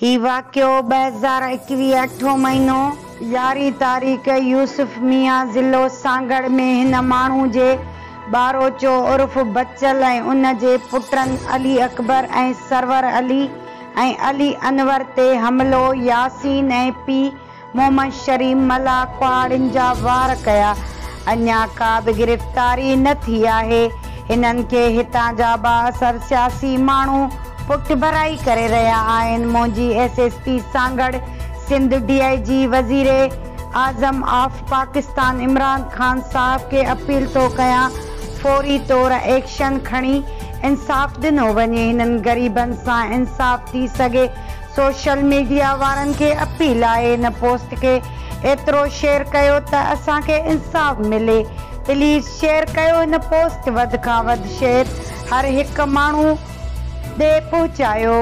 ही वाक़ियो 2021 अठों महीनो 11 तारीख़ यूसुफ मियां ज़िलो सांगड़ में हिन माण्हू जे बारोचो उर्फ बच्चल ऐं उन जे पुटनि अली अकबर ऐं सरवर अली ऐं अली अनवर ते हमलो यासीन ऐं पीउ मोहम्मद शरीफ मला कुहाड़ियुनि जा वार कया। अञा का बि गिरफ़्तारी न थी आहे। हिननि खे हितां जा बाअसर सियासी माण्हू पुठ भराई करे रहिया आहिनि। मुंहिंजी SSP सांगड़ सिंध DIG वज़ीर आज़म ऑफ पाकिस्तान इमरान खान साहब खे अपील थो कयां फौरी तौर एक्शन खणी इंसाफ़ ॾिनो वञे। हिननि ग़रीबनि सां इंसाफ़ थी सघे। सोशल मीडिया वारनि खे अपील आहे हिन पोस्ट खे एतिरो शेयर कयो त असांखे इंसाफ़ मिले। प्लीज़ शेयर कयो हिन पोस्ट, वधि खां वधि शेयर हर हिकु माण्हू ॾे पहुचायो।